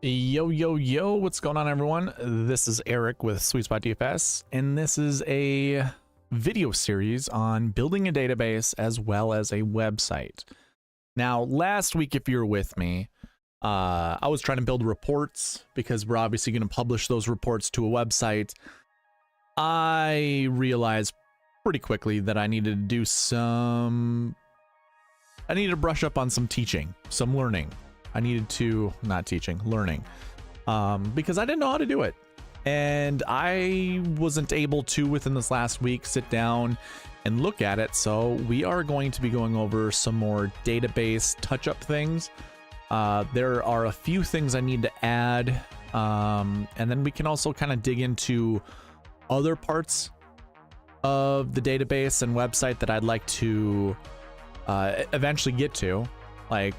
Yo, yo, yo, what's going on, everyone? This is Eric with SweetSpotDFS, and this is a video series on building a database as well as a website. Now, last week, if you're with me, I was trying to build reports because we're obviously going to publish those reports to a website. I realized pretty quickly that I needed to do I needed to brush up on some teaching, some learning. I needed to, not teaching, learning, because I didn't know how to do it. And I wasn't able to, within this last week, sit down and look at it. So we are going to be going over some more database touch-up things. There are a few things I need to add. And then we can also kind of dig into other parts of the database and website that I'd like to eventually get to. Like,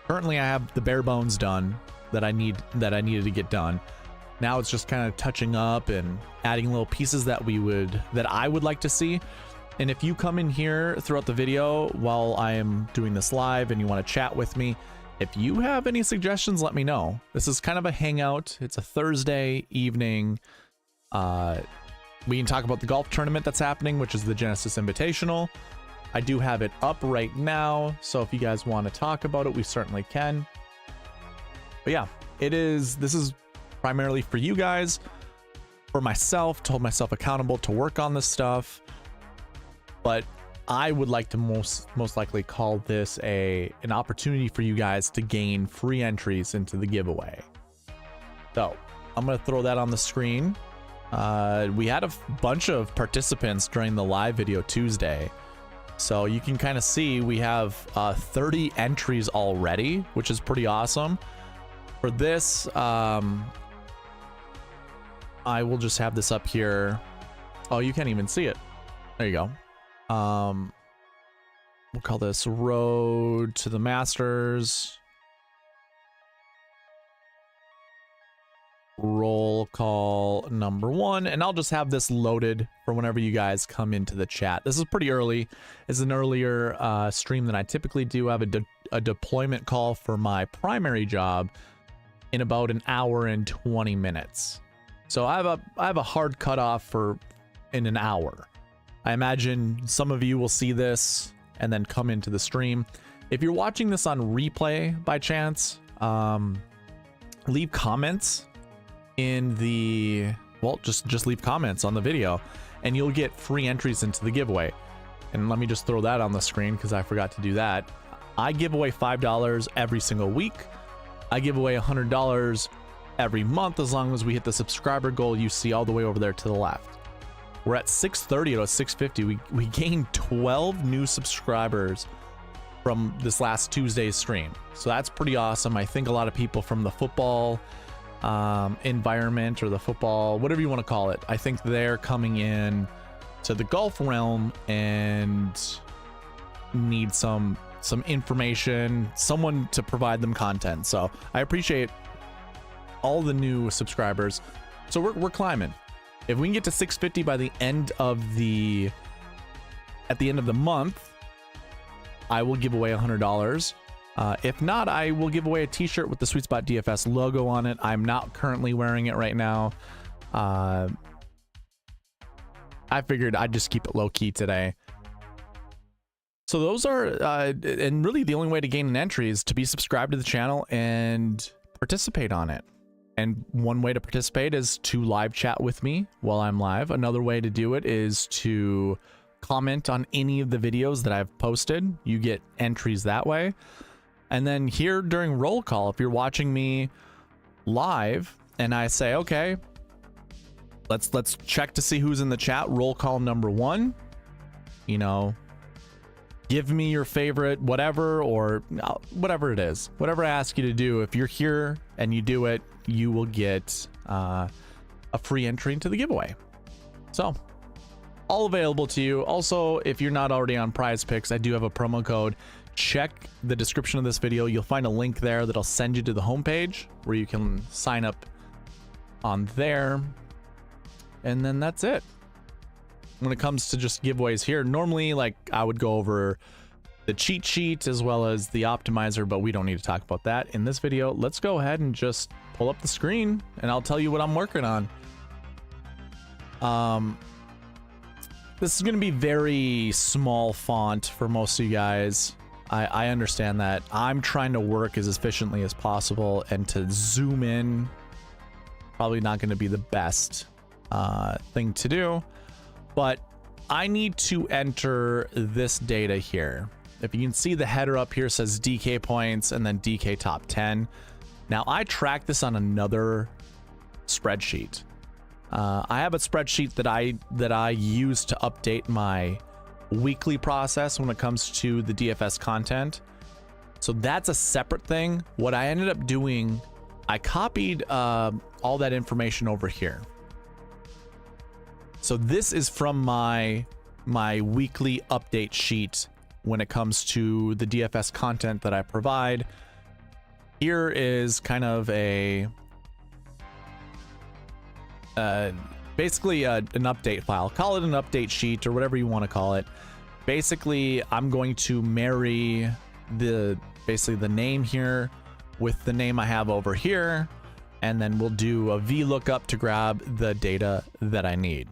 currently I have the bare bones done that I needed to get done. Now it's just kind of touching up and adding little pieces that I would like to see. And if you come in here throughout the video while I am doing this live and you want to chat with me, if you have any suggestions, let me know. This is kind of a hangout. It's a Thursday evening. We can talk about the golf tournament that's happening, which is the Genesis Invitational. I do have it up right now, so if you guys want to talk about it, we certainly can. But yeah, this is primarily for you guys, for myself, to hold myself accountable to work on this stuff. But I would like to most likely call this an opportunity for you guys to gain free entries into the giveaway. So I'm going to throw that on the screen. We had a bunch of participants during the live video Tuesday. So you can kind of see we have 30 entries already, which is pretty awesome. For this, I will just have this up here. Oh, you can't even see it. There you go. We'll call this Road to the Masters. Roll call number 1, and I'll just have this loaded for whenever you guys come into the chat. This is pretty early. It's an earlier stream than I typically do. I have a deployment call for my primary job in about an hour and 20 minutes. So I have a hard cutoff in an hour. I imagine some of you will see this and then come into the stream. If you're watching this on replay by chance, leave comments in the, well, just leave comments on the video and you'll get free entries into the giveaway. And let me just throw that on the screen because I forgot to do that. I give away $5 every single week. I give away $100 every month as long as we hit the subscriber goal you see all the way over there to the left. We're at 630 out of 650. We gained 12 new subscribers from this last Tuesday's stream, so that's pretty awesome. I think a lot of people from the football environment, or the football, whatever you want to call it, I think they're coming in to the golf realm and need some information, someone to provide them content. So I appreciate all the new subscribers. So we're climbing. If we can get to 650 by the end of at the end of the month, I will give away $100. If not, I will give away a t-shirt with the SweetSpotDFS logo on it. I'm not currently wearing it right now. I figured I'd just keep it low-key today. So those are, and really the only way to gain an entry is to be subscribed to the channel and participate on it. And one way to participate is to live chat with me while I'm live. Another way to do it is to comment on any of the videos that I've posted. You get entries that way. And then here during roll call, if you're watching me live and I say, okay, let's check to see who's in the chat. Roll call number 1, you know, give me your favorite whatever, or whatever it is, whatever I ask you to do. If you're here and you do it, you will get a free entry into the giveaway. So all available to you. Also, if you're not already on Prize Picks, I do have a promo code. Check the description of this video. You'll find a link there that'll send you to the homepage where you can sign up on there. And then that's it. When it comes to just giveaways here, normally, like, I would go over the cheat sheet as well as the optimizer, but we don't need to talk about that in this video. Let's go ahead and just pull up the screen and I'll tell you what I'm working on. This is going to be very small font for most of you guys. I understand that. I'm trying to work as efficiently as possible, and to zoom in probably not going to be the best thing to do, but I need to enter this data here. If you can see, the header up here says DK points and then DK top 10. Now I track this on another spreadsheet. I have a spreadsheet that I use to update my weekly process when it comes to the DFS content. So that's a separate thing. What I ended up doing, I copied all that information over here. So this is from my weekly update sheet when it comes to the DFS content that I provide. Here is kind of a basically an update file. Call it an update sheet or whatever you want to call it. Basically, I'm going to marry basically the name here with the name I have over here, and then we'll do a VLOOKUP to grab the data that I need.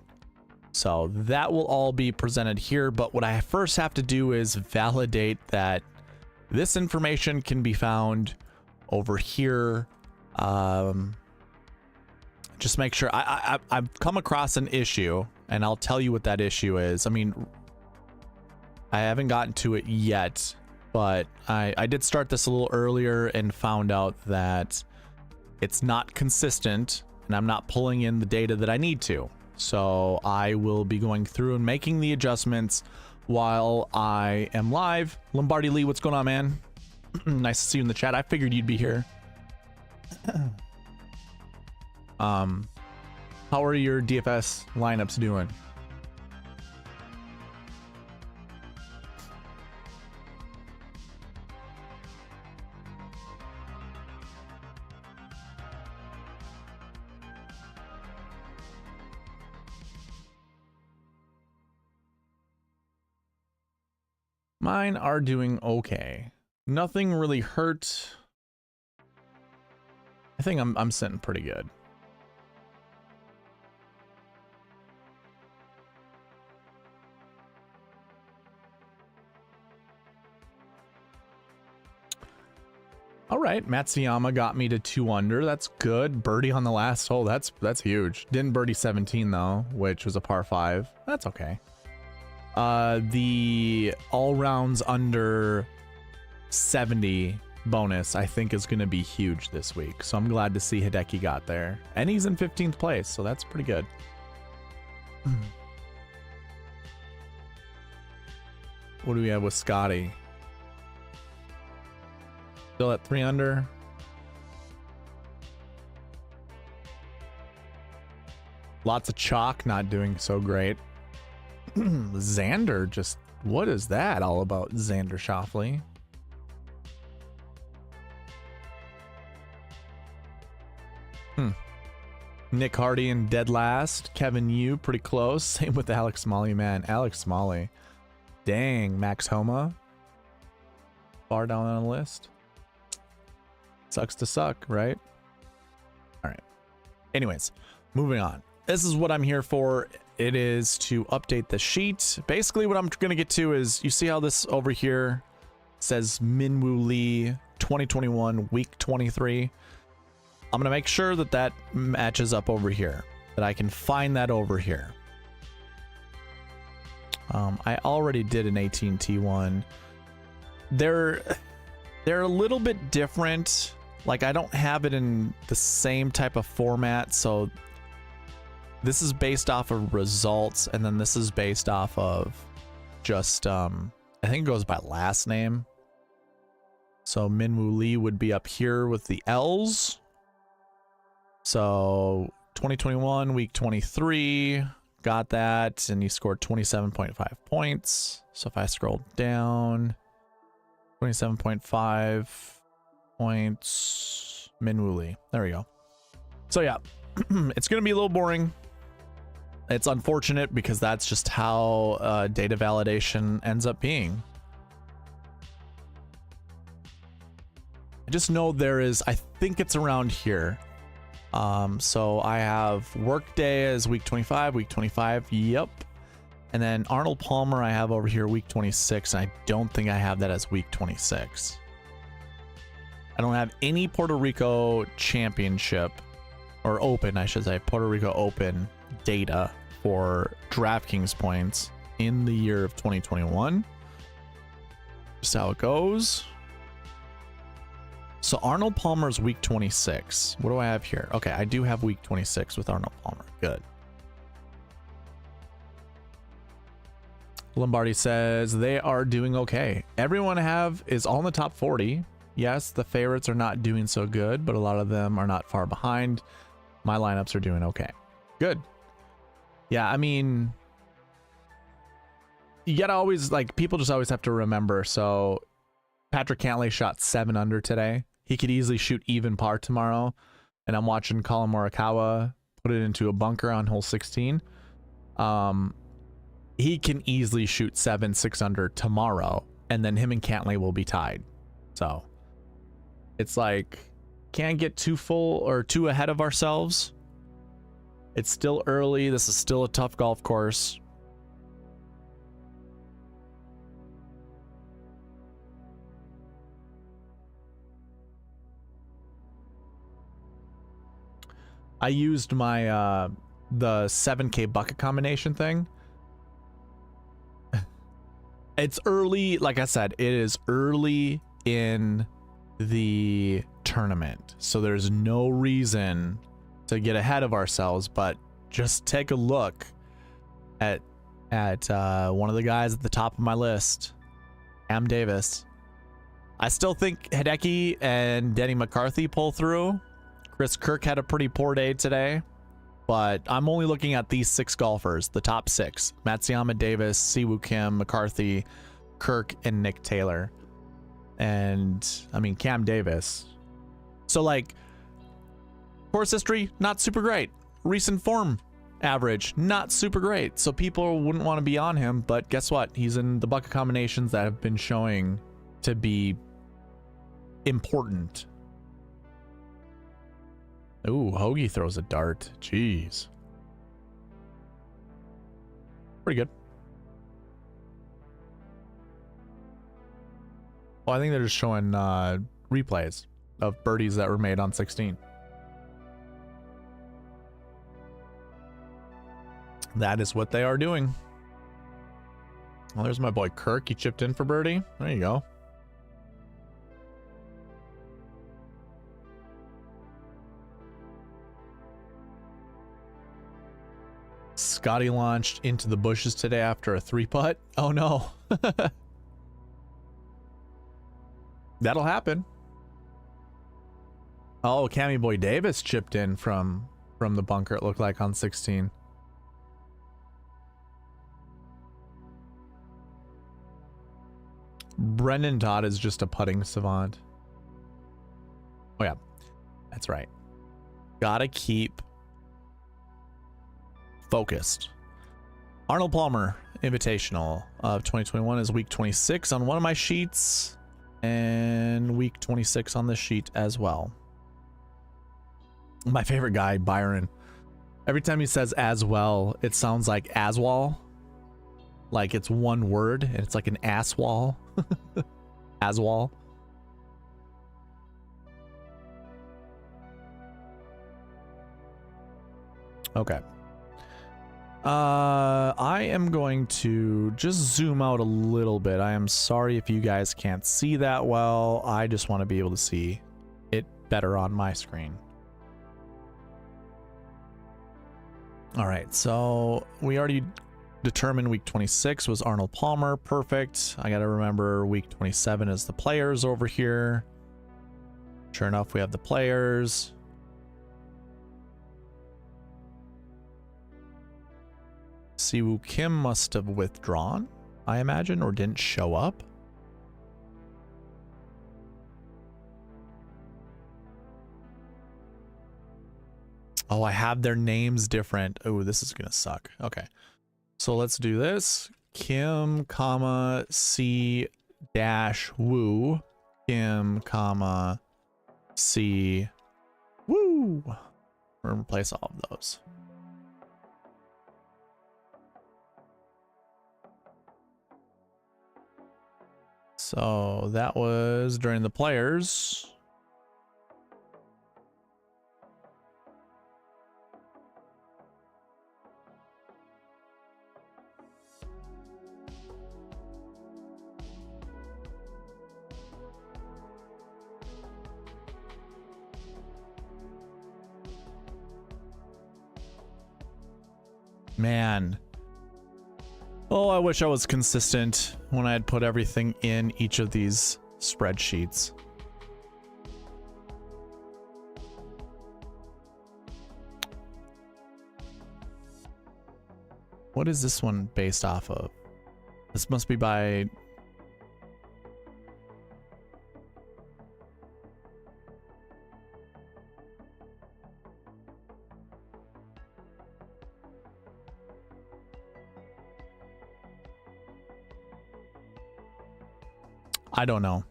So that will all be presented here, but what I first have to do is validate that this information can be found over here. Just make sure. I've come across an issue, and I'll tell you what that issue is. I mean, I haven't gotten to it yet, but I did start this a little earlier and found out that it's not consistent, and I'm not pulling in the data that I need to. So I will be going through and making the adjustments while I am live. Lombardi Lee, what's going on, man? Nice to see you in the chat. I figured you'd be here. How are your DFS lineups doing? Mine are doing okay. Nothing really hurt. I think I'm sitting pretty good. All right, Matsuyama got me to 2 under. That's good. Birdie on the last hole. That's huge. Didn't birdie 17 though, which was a par 5. That's okay. The all rounds under 70 bonus I think is going to be huge this week. So I'm glad to see Hideki got there, and he's in 15th place, so that's pretty good. What do we have with Scotty? Still at 3 under. Lots of chalk, not doing so great. Xander, just what is that all about? Xander Schauffele. Nick Hardy in dead last. Kevin Yu pretty close. Same with Alex Smalley, man. Alex Smalley. Dang, Max Homa. Far down on the list. Sucks to suck, right? All right. Anyways, moving on. This is what I'm here for. It is to update the sheet. Basically, what I'm going to get to is, you see how this over here says Minwoo Lee 2021 week 23. I'm going to make sure that that matches up over here, that I can find that over here. I already did an AT&T one. They're a little bit different. Like, I don't have it in the same type of format, so this is based off of results, and then this is based off of just I think it goes by last name. So Minwoo Lee would be up here with the L's. So 2021 week 23, got that, and he scored 27.5 points. So if I scroll down, 27.5 points, Minwoo Lee. There we go. So yeah, it's gonna be a little boring. It's unfortunate because that's just how data validation ends up being. just know there is, I think it's around here. So I have Workday as week 25, week 25. Yep. And then Arnold Palmer I have over here week 26. And I don't think I have that as week 26. I don't have any Puerto Rico championship or open, I should say, Puerto Rico Open data for DraftKings points in the year of 2021. Just how it goes. So Arnold Palmer's week 26. What do I have here? Okay, I do have week 26 with Arnold Palmer. Good. Lombardi says they are doing okay. Everyone I have is all in the top 40. Yes, the favorites are not doing so good, but a lot of them are not far behind. My lineups are doing okay. Good. Yeah, I mean, you gotta always, like, people just always have to remember. So Patrick Cantlay shot 7 under today. He could easily shoot even par tomorrow. And I'm watching Colin Morikawa put it into a bunker on hole 16. He can easily shoot 7, 6 under tomorrow. And then him and Cantlay will be tied. So it's like, can't get too full or too ahead of ourselves. It's still early. This is still a tough golf course. I used my the 7K bucket combination thing. It's early, like I said, it is early in the tournament, so there's no reason to get ahead of ourselves, but just take a look at one of the guys at the top of my list, Cam Davis. I still think Hideki and Denny McCarthy pull through. Chris Kirk had a pretty poor day today, but I'm only looking at these 6 golfers, the top 6: Matsuyama, Davis, Siwoo Kim, McCarthy, Kirk, and Nick Taylor. And I mean, Cam Davis. So, like, course history, not super great. Recent form average, not super great. So people wouldn't want to be on him, but guess what? He's in the bucket combinations that have been showing to be important. Ooh, Hoagie throws a dart. Jeez. Pretty good. Well, I think they're just showing replays of birdies that were made on 16. That is what they are doing. Well, there's my boy Kirk. He chipped in for birdie. There you go. Scotty launched into the bushes today after a 3-putt. Oh no. That'll happen. Oh, Cammy Boy Davis chipped in from the bunker, it looked like, on 16. Brendan Todd is just a putting savant. Oh yeah, that's right. Gotta keep focused. Arnold Palmer Invitational of 2021 is week 26 on one of my sheets, and week 26 on this sheet as well. My favorite guy, Byron. Every time he says as well, it sounds like aswall. Like it's one word, and it's like an ass wall. Aswall. Okay. I am going to just zoom out a little bit. I am sorry if you guys can't see that well. I just want to be able to see it better on my screen. All right, so we already determined week 26 was Arnold Palmer. Perfect. I got to remember week 27 is the players over here. Sure enough, we have the players. Siwoo Kim must have withdrawn, I imagine, or didn't show up. Oh, I have their names different. Oh, this is gonna suck. Okay, so let's do this. Kim, comma, C dash Woo. Kim, comma, see. Woo! We're gonna replace all of those. So that was during the players. Man. Oh, I wish I was consistent when I had put everything in each of these spreadsheets. What is this one based off of? This must be by... I don't know.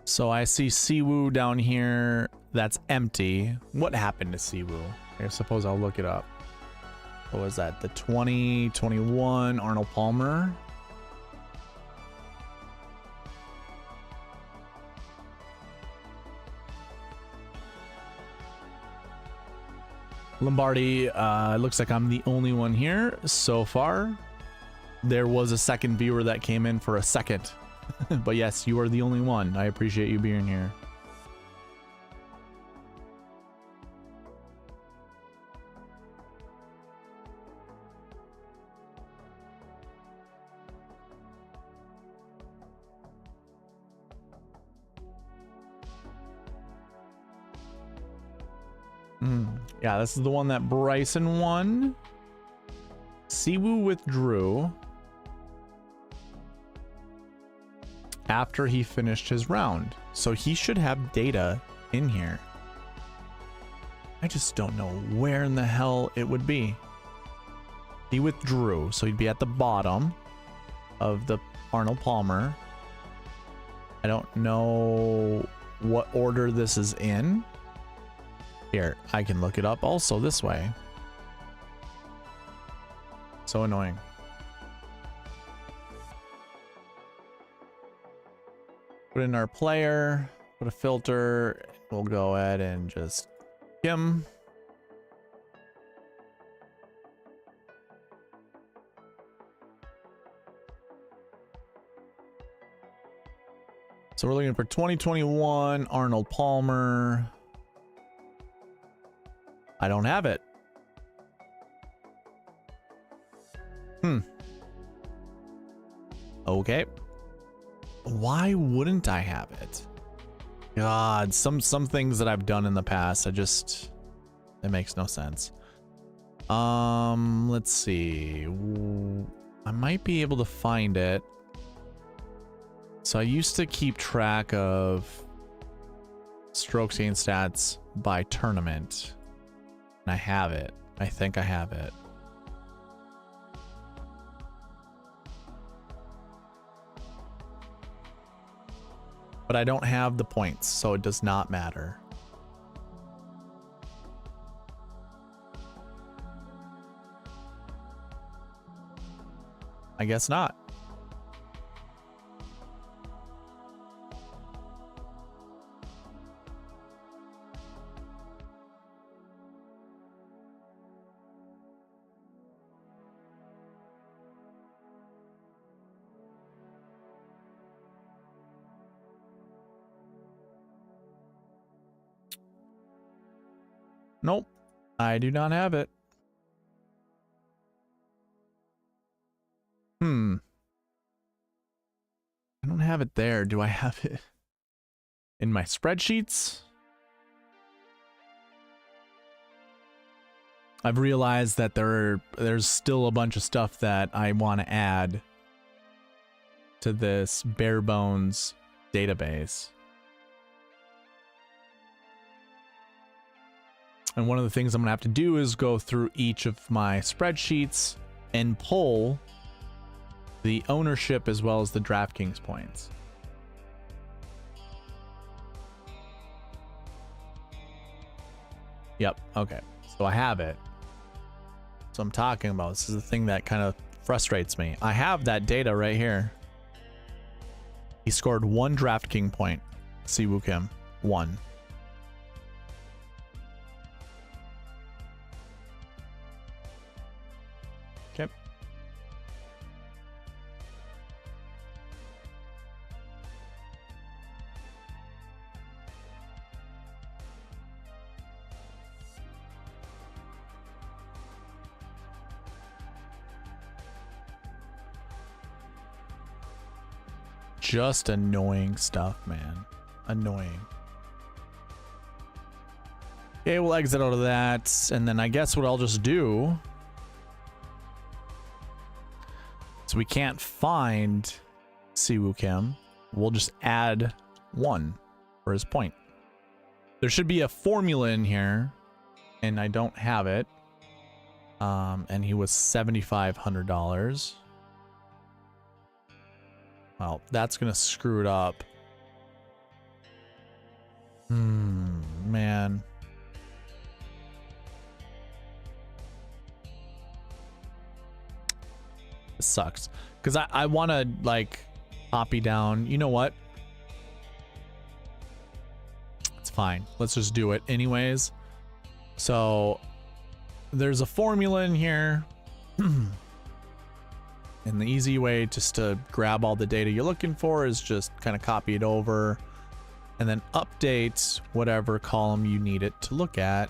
So I see Siwoo down here. That's empty. What happened to Siwoo? I suppose I'll look it up. What was that? The 2021 Arnold Palmer. Lombardi, it looks like I'm the only one here so far. There was a second viewer that came in for a second. But yes, you are the only one. I appreciate you being here. Yeah, this is the one that Bryson won. Siwoo withdrew after he finished his round, so he should have data in here. I just don't know where in the hell it would be. He withdrew, so he'd be at the bottom of the Arnold Palmer. I don't know what order this is in. Here, I can look it up also this way. So annoying. Put in our player, put a filter. We'll go ahead and just him. So we're looking for 2021 Arnold Palmer. I don't have it. Okay. Why wouldn't I have it? God, some things that I've done in the past, it makes no sense. Let's see. I might be able to find it. So I used to keep track of strokes gained stats by tournament. And I have it. I think I have it. But I don't have the points, so it does not matter. I guess not. Nope, I do not have it. I don't have it there. Do I have it in my spreadsheets? I've realized that there's still a bunch of stuff that I want to add to this bare bones database. And one of the things I'm going to have to do is go through each of my spreadsheets and pull the ownership as well as the DraftKings points. Yep. Okay. So I have it. So I'm talking about. This is the thing that kind of frustrates me. I have that data right here. He scored 1 DraftKings point. Siwoo Kim. 1. Okay. Just annoying stuff, man. Annoying. Okay, we'll exit out of that. And then I guess what I'll just do... So we can't find Siwoo Kim. We'll just add 1 for his point. There should be a formula in here, and I don't have it. And he was $7,500. Well, that's gonna screw it up. Man. It sucks. Because I want to, like, copy down. You know what? It's fine. Let's just do it anyways. So, there's a formula in here. And the easy way just to grab all the data you're looking for is just kind of copy it over and then update whatever column you need it to look at.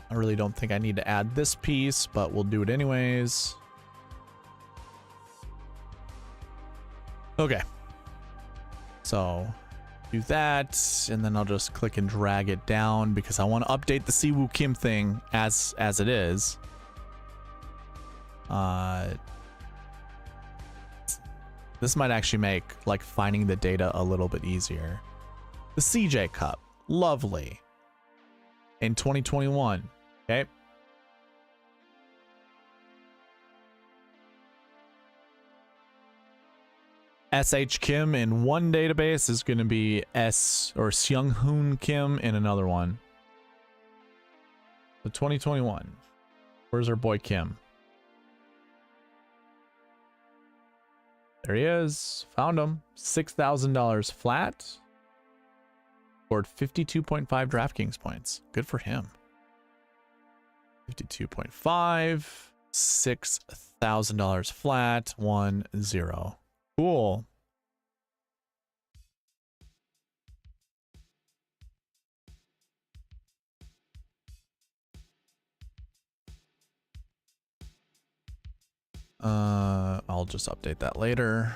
I really don't think I need to add this piece, but we'll do it anyways. Okay. So do that, and then I'll just click and drag it down because I want to update the Siwoo Kim thing as it is. This might actually make like finding the data a little bit easier. The CJ Cup, lovely. In 2021, okay. SH Kim in one database is going to be Seung Hoon Kim in another one. So 2021. Where's our boy Kim? There he is. Found him. $6,000 flat. Scored 52.5 DraftKings points. Good for him. 52.5. $6,000 flat. 1-0. Cool. I'll just update that later.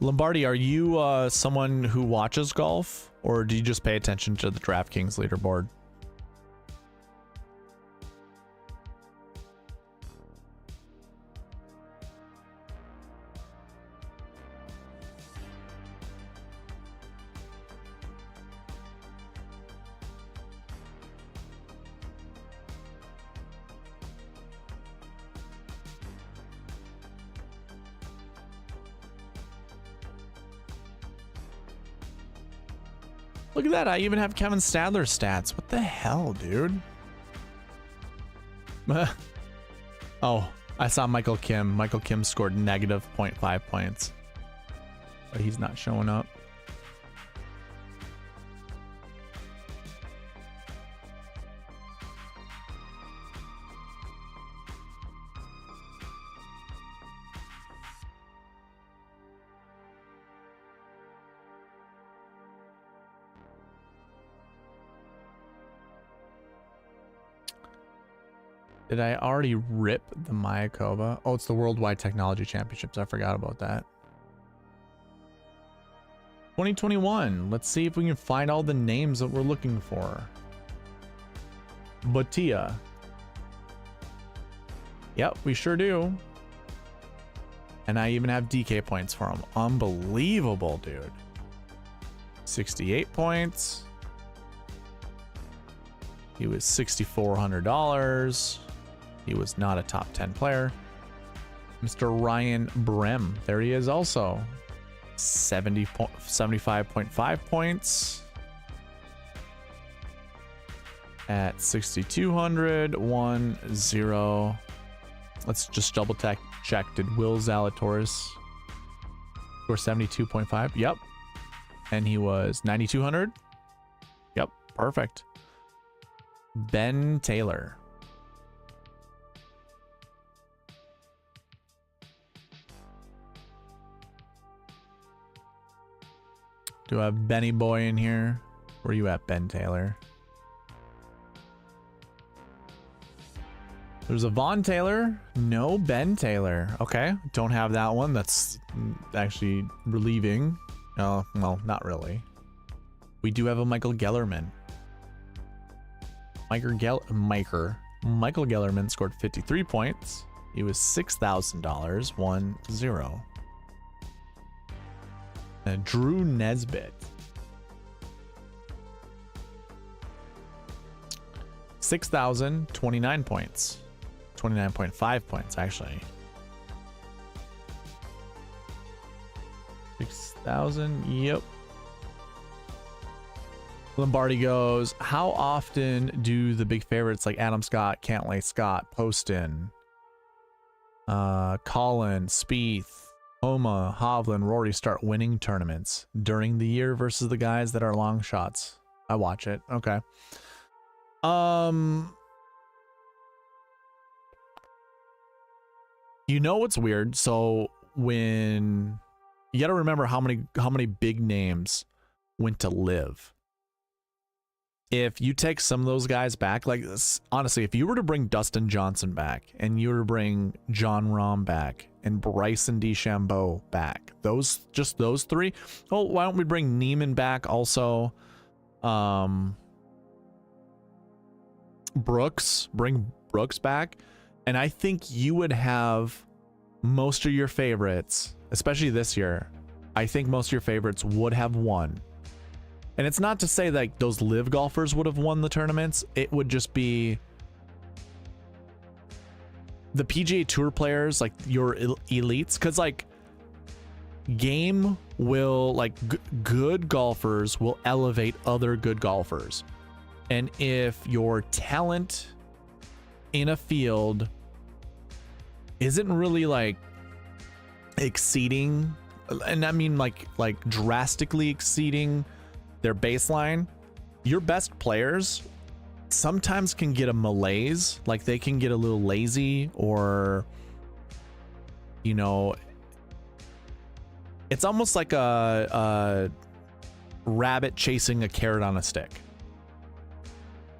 Lombardi, are you someone who watches golf, or do you just pay attention to the DraftKings leaderboard? Look at that, I even have Kevin Stadler's stats. What the hell, dude? Oh, I saw Michael Kim. Michael Kim scored negative 0.5 points. But he's not showing up. Did I already rip the Mayakoba? Oh, it's the Worldwide Technology Championships. I forgot about that. 2021. Let's see if we can find all the names that we're looking for. Batia. Yep, we sure do. And I even have DK points for him. Unbelievable, dude. 68 points. He was $6,400. He was not a top 10 player. Mr. Ryan Brem. There he is also. 75.5 points. At 6,200, 1-0. Let's just double check. Did Will Zalatoris score 72.5? Yep. And he was 9,200. Yep. Perfect. Ben Taylor. Do I have Benny Boy in here? Where are you at, Ben Taylor? There's a Von Taylor. No Ben Taylor. Okay. Don't have that one. That's actually relieving. Oh, well, not really. We do have a Michael Gellerman. Michael Gellerman scored 53 points. He was $6,000. 1-0. And Drew Nesbitt. 6,029 points. 29.5 points, actually. 6,000, yep. Lombardi goes, how often do the big favorites like Adam Scott, Cantlay Scott, Poston, Colin, Spieth, Homa, Hovland, Rory start winning tournaments during the year versus the guys that are long shots? I watch it. Okay. You know what's weird? So when you got to remember how many big names went to live. If you take some of those guys back, like this, honestly, if you were to bring Dustin Johnson back and you were to bring John Rahm back and Bryson DeChambeau back, those three. Oh, why don't we bring Neiman back also? Bring Brooks back. And I think you would have most of your favorites, especially this year. I think most of your favorites would have won. And it's not to say that those live golfers would have won the tournaments. It would just be the PGA Tour players, like your elites. Because like game will, like good golfers will elevate other good golfers. And if your talent in a field isn't really like exceeding, and I mean like drastically exceeding their baseline, your best players sometimes can get a malaise, like they can get a little lazy, or you know, it's almost like a rabbit chasing a carrot on a stick,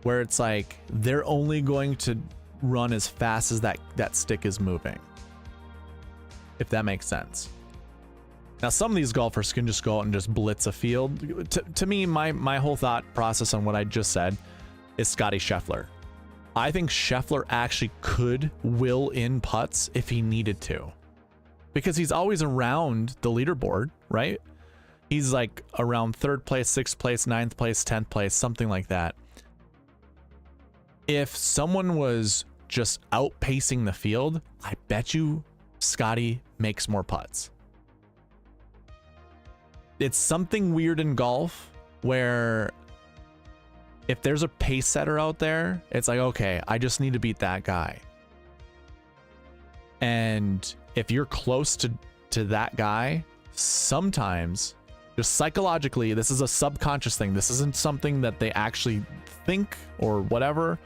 where it's like they're only going to run as fast as that stick is moving, if that makes sense. Now, some of these golfers can just go out and just blitz a field. To me, my whole thought process on what I just said is Scotty Scheffler. I think Scheffler actually could will in putts if he needed to, because he's always around the leaderboard, right? He's like around 3rd place, 6th place, 9th place, 10th place, something like that. If someone was just outpacing the field, I bet you Scotty makes more putts. It's something weird in golf where if there's a pace setter out there, it's like, okay, I just need to beat that guy. And if you're close to that guy, sometimes just psychologically, this is a subconscious thing. This isn't something that they actually think or whatever.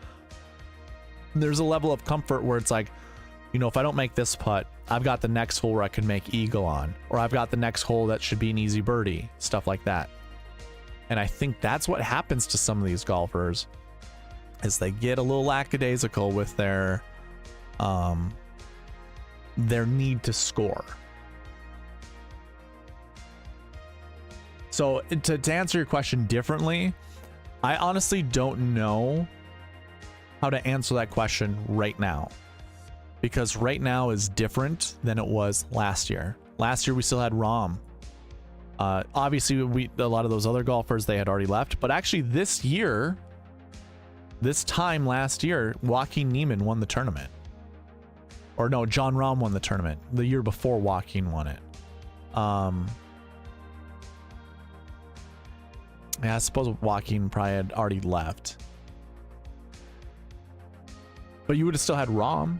There's a level of comfort where it's like, you know, if I don't make this putt, I've got the next hole where I can make eagle on, or I've got the next hole that should be an easy birdie, stuff like that. And I think that's what happens to some of these golfers, is they get a little lackadaisical with their need to score. So to answer your question differently, I honestly don't know how to answer that question right now, because right now is different than it was last year. Last year we still had Rahm. Obviously a lot of those other golfers, they had already left, but actually this time last year, Joaquin Niemann won the tournament. Or no, John Rahm won the tournament the year before Joaquin won it. Yeah, I suppose Joaquin probably had already left. But you would have still had Rom.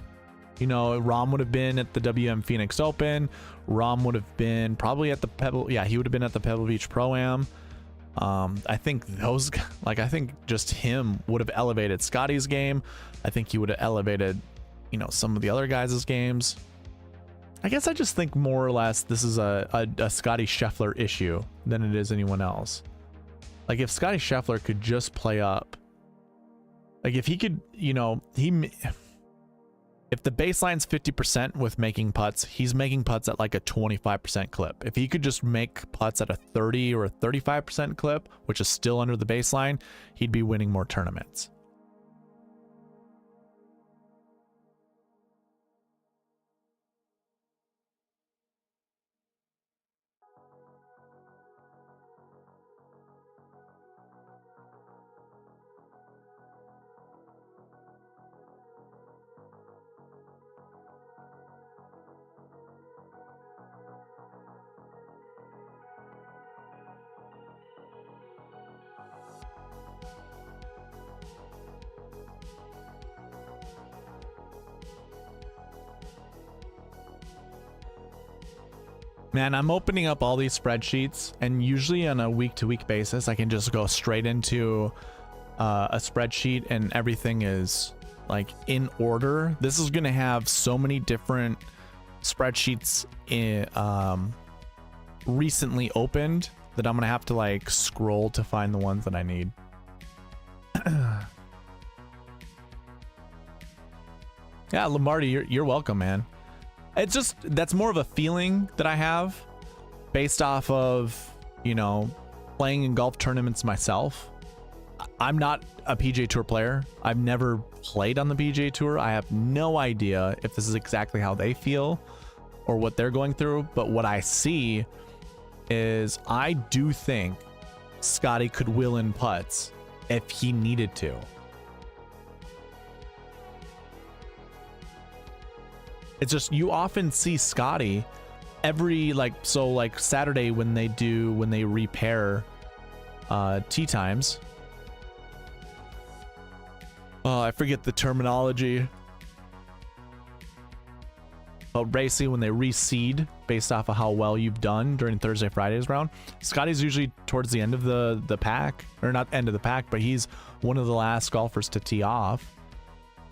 You know, Rom would have been at the WM Phoenix Open. Rom would have been probably at the Pebble. Yeah, he would have been at the Pebble Beach Pro-Am. I think those, like, I think just him would have elevated Scotty's game. I think he would have elevated, you know, some of the other guys' games. I guess I just think more or less this is a Scotty Scheffler issue than it is anyone else. Like, if Scotty Scheffler could just play up, like if he could, you know, if the baseline's 50% with making putts, he's making putts at like a 25% clip. If he could just make putts at a 30 or a 35% clip, which is still under the baseline, he'd be winning more tournaments. Man, I'm opening up all these spreadsheets, and usually on a week-to-week basis, I can just go straight into a spreadsheet and everything is like in order. This is going to have so many different spreadsheets recently opened that I'm going to have to like scroll to find the ones that I need. Yeah, Lombardi, you're welcome, man. It's just, that's more of a feeling that I have based off of, you know, playing in golf tournaments myself. I'm not a PGA Tour player. I've never played on the PGA Tour. I have no idea if this is exactly how they feel or what they're going through. But what I see is I do think Scotty could will in putts if he needed to. It's just, you often see Scotty every, like, so like Saturday when they repair tee times. Oh, I forget the terminology. But basically when they reseed based off of how well you've done during Thursday, Friday's round, Scotty's usually towards the end of the pack, or not end of the pack, but he's one of the last golfers to tee off.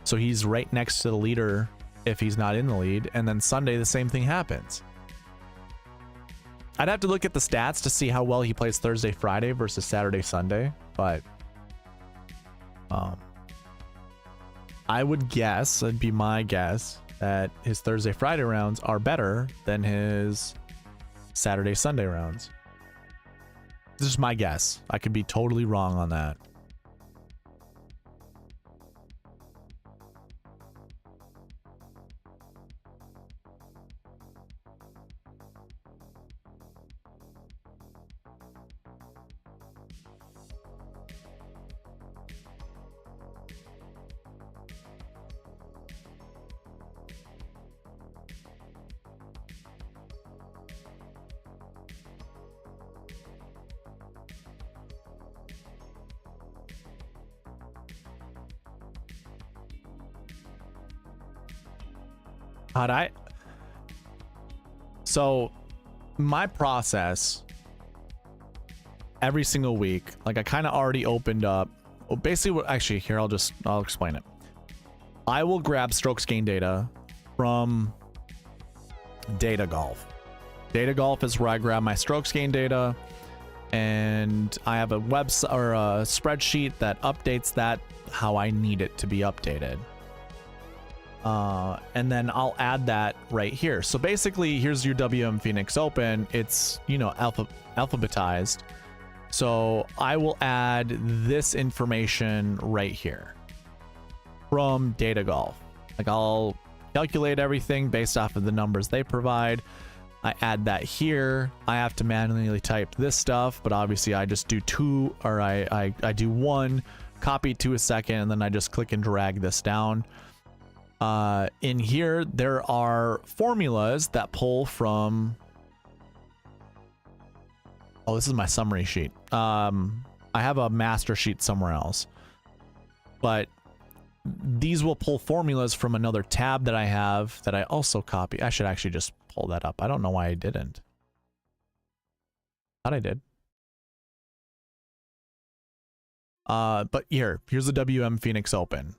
So he's right next to the leader if he's not in the lead, and then Sunday the same thing happens. I'd have to look at the stats to see how well he plays Thursday, Friday versus Saturday, Sunday, but I would guess, it'd be my guess, that his Thursday, Friday rounds are better than his Saturday, Sunday rounds. This is my guess. I could be totally wrong on that. So my process every single week, like I kind of already opened up, well, basically actually here, I'll explain it. I will grab strokes gain data from Data Golf. Data Golf is where I grab my strokes gain data, and I have a website or a spreadsheet that updates that how I need it to be updated. And then I'll add that right here. So basically, here's your WM Phoenix Open. It's, you know, alphabetized. So I will add this information right here from Data Golf. Like, I'll calculate everything based off of the numbers they provide. I add that here. I have to manually type this stuff, but obviously I just do two, or I do one, copy to a second, and then I just click and drag this down. In here, there are formulas that pull from... Oh, this is my summary sheet. I have a master sheet somewhere else, but these will pull formulas from another tab that I have that I also copy. I should actually just pull that up. I don't know why I didn't. Thought I did. But here's the WM Phoenix Open.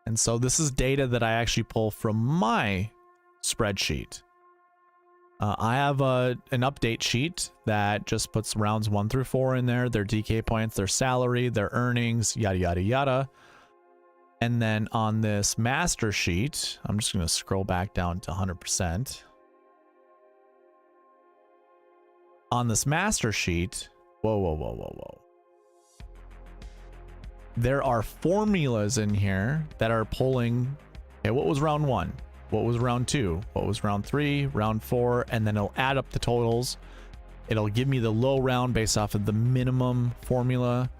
And so this is data that I actually pull from my spreadsheet. I have an update sheet that just puts rounds 1 through 4 in there, their DK points, their salary, their earnings, yada, yada, yada. And then on this master sheet, I'm just going to scroll back down to 100%. On this master sheet, whoa. There are formulas in here that are pulling, okay, what was round 1? What was round 2? What was round 3? Round 4? And then it'll add up the totals. It'll give me the low round based off of the minimum formula.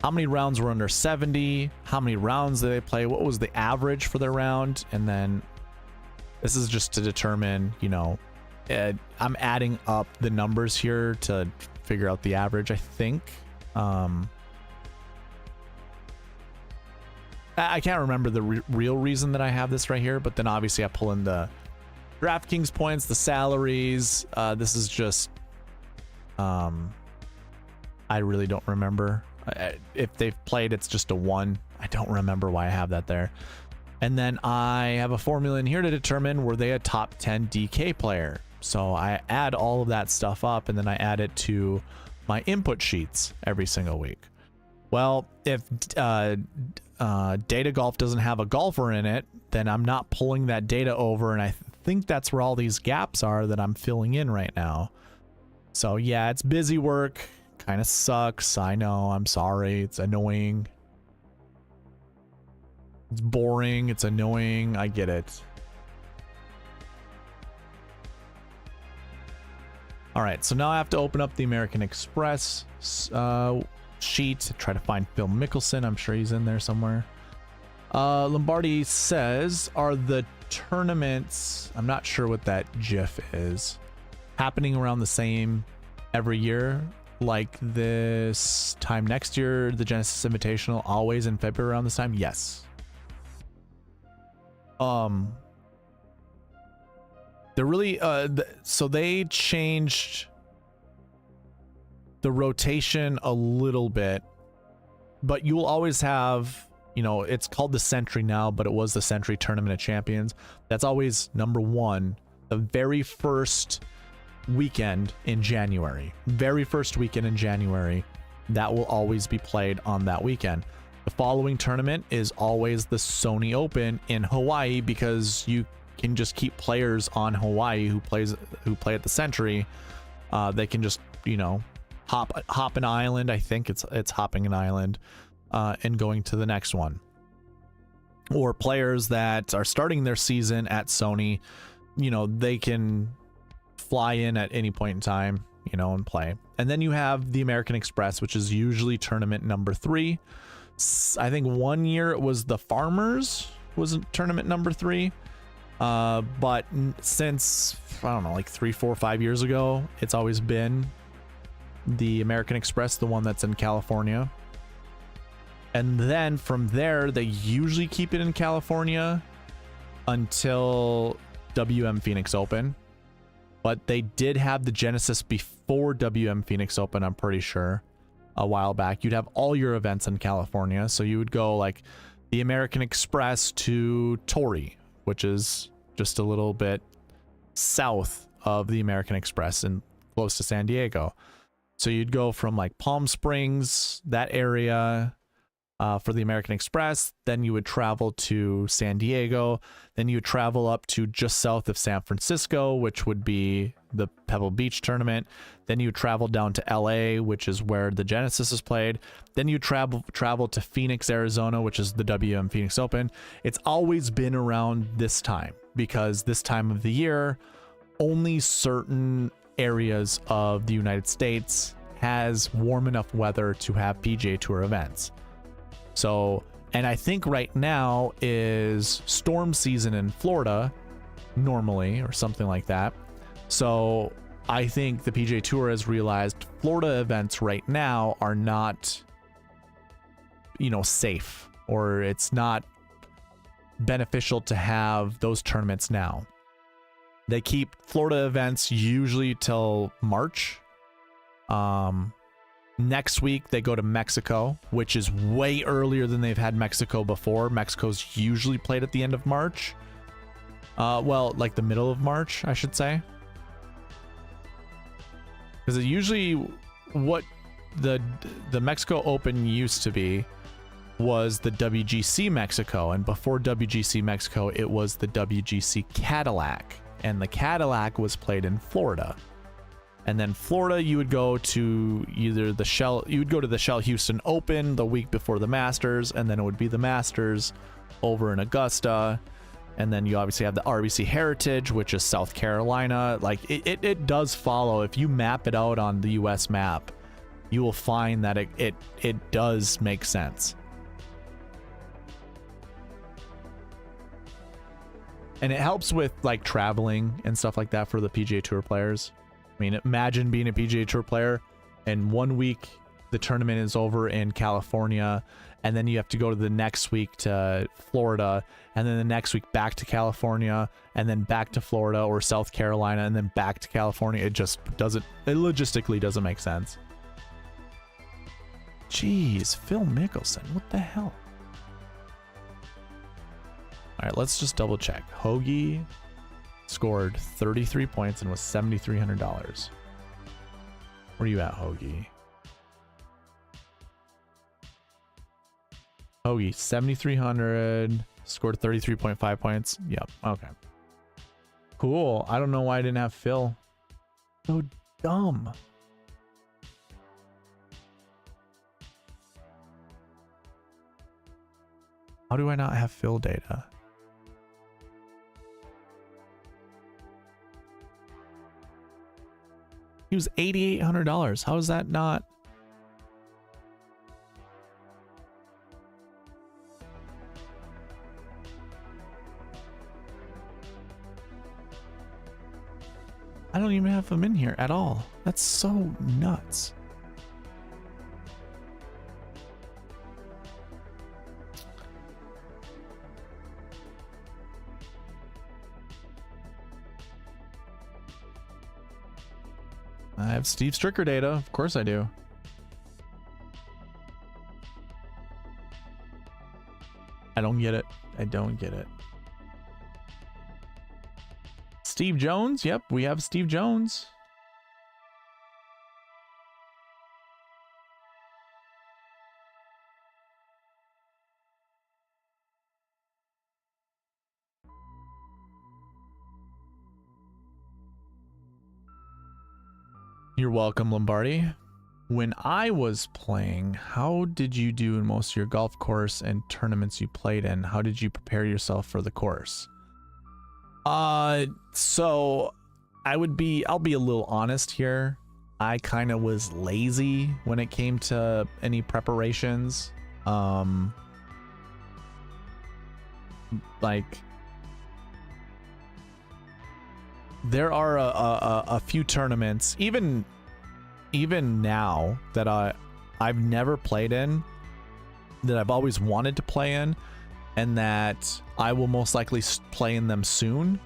How many rounds were under 70? How many rounds did they play? What was the average for their round? And then this is just to determine, you know, I'm adding up the numbers here to figure out the average, I think. I can't remember the real reason that I have this right here, but then obviously I pull in the DraftKings points, the salaries. This is just, I really don't remember. If they've played, it's just a 1. I don't remember why I have that there. And then I have a formula in here to determine were they a top 10 DK player. So I add all of that stuff up and then I add it to my input sheets every single week. Well, if Data Golf doesn't have a golfer in it, then I'm not pulling that data over, and I think that's where all these gaps are that I'm filling in right now. So yeah, it's busy work. Kind of sucks. I know. I'm sorry. It's annoying. It's boring. It's annoying. I get it. All right. So now I have to open up the American Express sheet. Try to find Phil Mickelson. I'm sure he's in there somewhere. Lombardi says, are the tournaments, I'm not sure what that GIF is, happening around the same every year? Like this time next year, the Genesis Invitational always in February around this time? Yes. They're really so they changed the rotation a little bit, but you will always have, you know, it's called the Century now, but it was the Century Tournament of Champions. That's always number 1, the very first weekend in January. Very first weekend in January, that will always be played on that weekend. The following tournament is always the Sony Open in Hawaii, because you can just keep players on Hawaii who play at the Century. They can just, you know, hop an island. I think it's hopping an island and going to the next one. Or players that are starting their season at Sony, you know, they can fly in at any point in time, you know, and play. And then you have the American Express, which is usually tournament number 3. I think one year it was the Farmers was tournament number 3. But since, I don't know, like 3, 4, 5 years ago, it's always been the American Express, the one that's in California. And then from there, they usually keep it in California until WM Phoenix Open. But they did have the Genesis before WM Phoenix Open, I'm pretty sure, a while back. You'd have all your events in California. So you would go like the American Express to Torrey, which is just a little bit south of the American Express and close to San Diego. So you'd go from like Palm Springs, that area, for the American Express. Then you would travel to San Diego. Then you would travel up to just south of San Francisco, which would be the Pebble Beach tournament. Then you would travel down to LA, which is where the Genesis is played. Then you travel to Phoenix, Arizona, which is the WM Phoenix Open. It's always been around this time, because this time of the year, only certain areas of the United States has warm enough weather to have PGA Tour events. So, and I think right now is storm season in Florida, normally, or something like that. So I think the PGA Tour has realized Florida events right now are not, you know, safe, or it's not beneficial to have those tournaments now. They keep Florida events usually till March. Next week they go to Mexico, which is way earlier than they've had Mexico before. Mexico's usually played at the end of March. Well, like the middle of March, I should say. Because it usually, what the Mexico Open used to be was the WGC Mexico, and before WGC Mexico, it was the WGC Cadillac, and the Cadillac was played in Florida. And then Florida, you would go to either the Shell, you would go to the Shell Houston Open the week before the Masters, and then it would be the Masters over in Augusta. And then you obviously have the RBC Heritage, which is South Carolina. Like it does follow. If you map it out on the US map, you will find that it does make sense. And it helps with like traveling and stuff like that for the PGA Tour players. I mean, imagine being a PGA Tour player and 1 week the tournament is over in California, and then you have to go to the next week to Florida, and then the next week back to California, and then back to Florida or South Carolina, and then back to California. It just doesn't, it logistically doesn't make sense. Jeez, Phil Mickelson, what the hell? All right, let's just double check. Hoagie scored 33 points and was $7,300. Where you at, Hoagie? Hoagie, 7,300, scored 33.5 points. Yep, okay. Cool. I don't know why I didn't have Phil. So dumb. How do I not have Phil data? He was $8,800. How is that not? I don't even have him in here at all. That's so nuts. I have Steve Stricker data. Of course I do. I don't get it. I don't get it. Steve Jones? Yep, we have Steve Jones. You're welcome, Lombardi. When I was playing, how did you do in most of your golf course and tournaments you played in? How did you prepare yourself for the course? So I'll be a little honest here. I kind of was lazy when it came to any preparations. Like there are a few tournaments, even now, that I've never played in, that I've always wanted to play in, and that I will most likely play in them soon,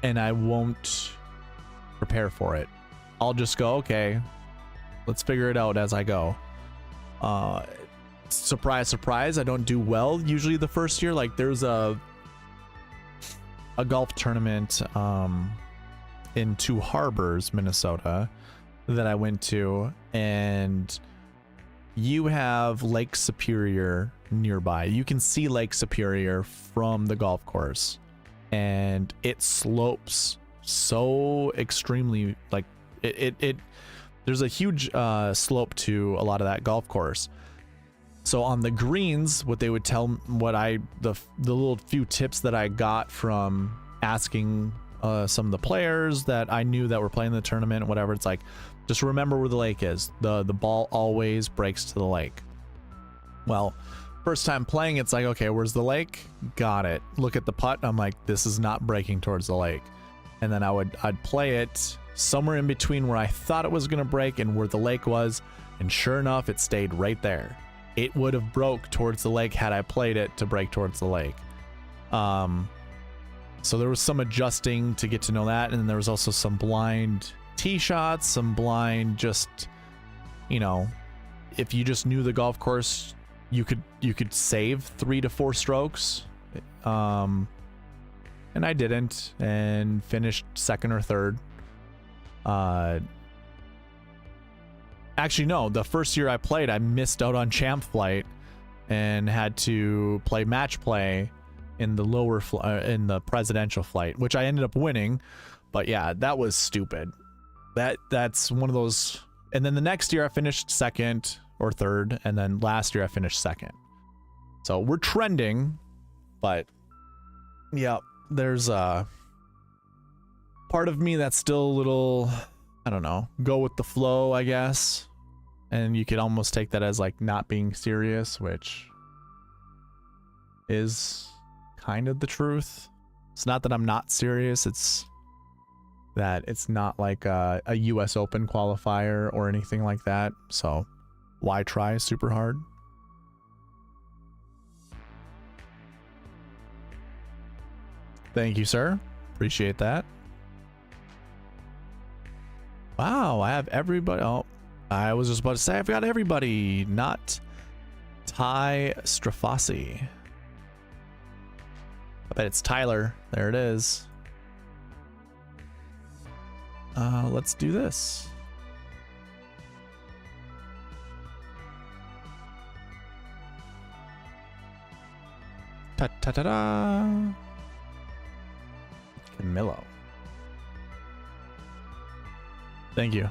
and I won't prepare for it. I'll just go, okay, let's figure it out as I go. Surprise, surprise, I don't do well usually the first year. Like there's a golf tournament in Two Harbors, Minnesota, that I went to, and you have Lake Superior nearby. You can see Lake Superior from the golf course, and it slopes so extremely, like there's a huge slope to a lot of that golf course. So on the greens, what they would tell, the little few tips that I got from asking some of the players that I knew that were playing the tournament, whatever, it's like, just remember where the lake is. The ball always breaks to the lake. Well, first time playing, it's like, okay, where's the lake? Got it. Look at the putt. I'm like, this is not breaking towards the lake. and then I'd play it somewhere in between where I thought it was going to break and where the lake was, and sure enough, it stayed right there. It would have broke towards the lake had I played it to break towards the lake. So there was some adjusting to get to know that, and then there was also some blind tee shots, some blind just, you know, if you just knew the golf course, you could save 3 to 4 strokes. And I didn't, and finished second or third. Actually, no, the first year I played, I missed out on champ flight and had to play match play in the lower in the presidential flight, which I ended up winning. But yeah, that was stupid. That's one of those. And then the next year I finished second or third, and then last year I finished second. So we're trending, but yeah, there's a part of me that's still a little, I don't know, go with the flow, I guess. And you could almost take that as like not being serious, which is kind of the truth. It's not that I'm not serious, it's that it's not like a US Open qualifier or anything like that. So why try super hard? Thank you, sir. Appreciate that. Wow, I have everybody. Oh, I was just about to say I've got everybody. Not Ty Strafasi. I bet it's Tyler. There it is. Let's do this. Ta-ta-ta-da. Camilo. Thank you.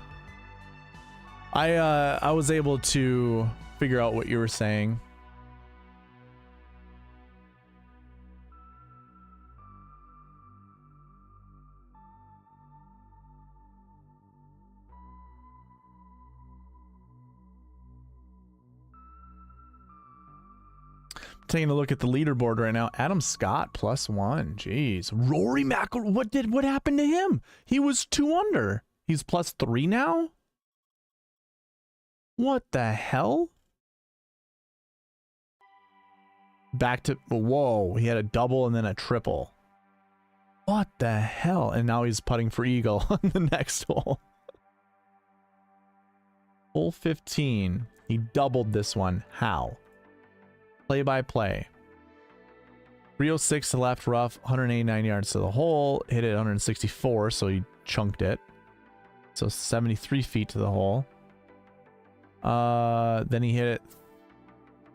I was able to figure out what you were saying. Taking a look at the leaderboard right now. Adam Scott +1. Jeez. Rory McIlroy. What happened to him? He was 2 under. He's +3 now? What the hell? Back to, whoa, he had a double and then a triple. What the hell? And now he's putting for eagle on the next hole. Hole 15. He doubled this one. How? Play by play. 306 to left rough, 189 yards to the hole. Hit it 164, so he chunked it. So 73 feet to the hole. Then he hit it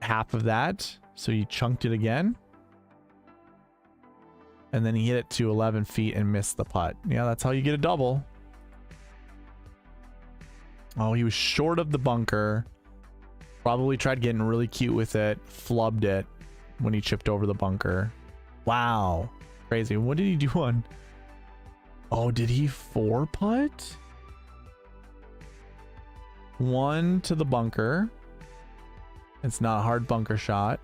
half of that, so he chunked it again. And then he hit it to 11 feet and missed the putt. Yeah, that's how you get a double. Oh, he was short of the bunker. Probably tried getting really cute with it. Flubbed it when he chipped over the bunker. Wow. Crazy. What did he do on? Oh, did he 4-putt? 1 to the bunker. It's not a hard bunker shot.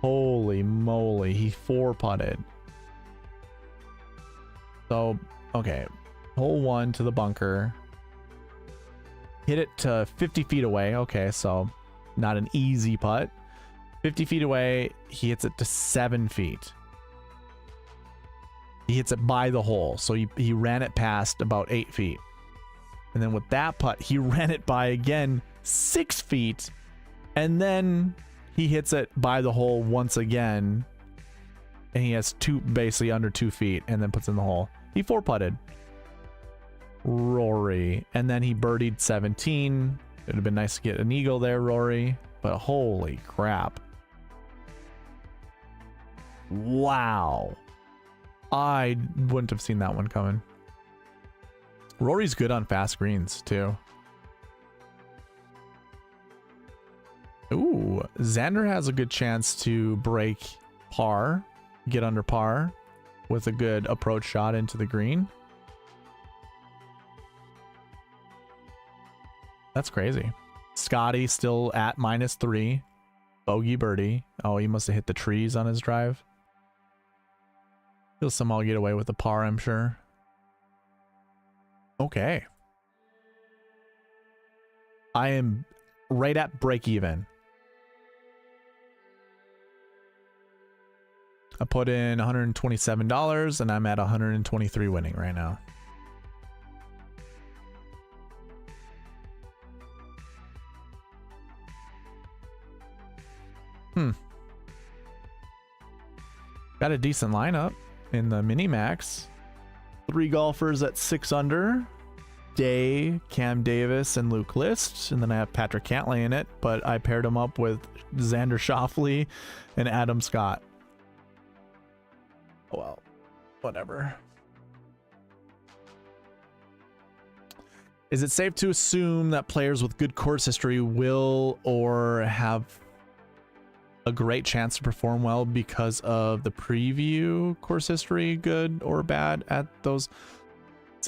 Holy moly. He 4-putted. So, okay. Hole 1 to the bunker. Hit it to 50 feet away. Okay, so not an easy putt. 50 feet away, he hits it to 7 feet. He hits it by the hole, so he ran it past about 8 feet. And then with that putt, he ran it by again 6 feet. And then he hits it by the hole once again. And he has basically under 2 feet, and then puts in the hole. He 4-putted. Rory. And then he birdied 17. It would have been nice to get an eagle there, Rory. But holy crap. Wow. I wouldn't have seen that one coming. Rory's good on fast greens, too. Ooh, Xander has a good chance to break par, get under par with a good approach shot into the green. That's crazy. Scotty still at -3. Bogey birdie. Oh, he must have hit the trees on his drive. He'll somehow get away with the par, I'm sure. Okay. I am right at break even. I put in $127 and I'm at 123 winning right now. Got a decent lineup in the mini max. 3 golfers at 6 under. Day, Cam Davis, and Luke List. And then I have Patrick Cantlay in it, but I paired him up with Xander Schauffele and Adam Scott. Well, whatever. Is it safe to assume that players with good course history will or have a great chance to perform well because of the preview course history, good or bad at those?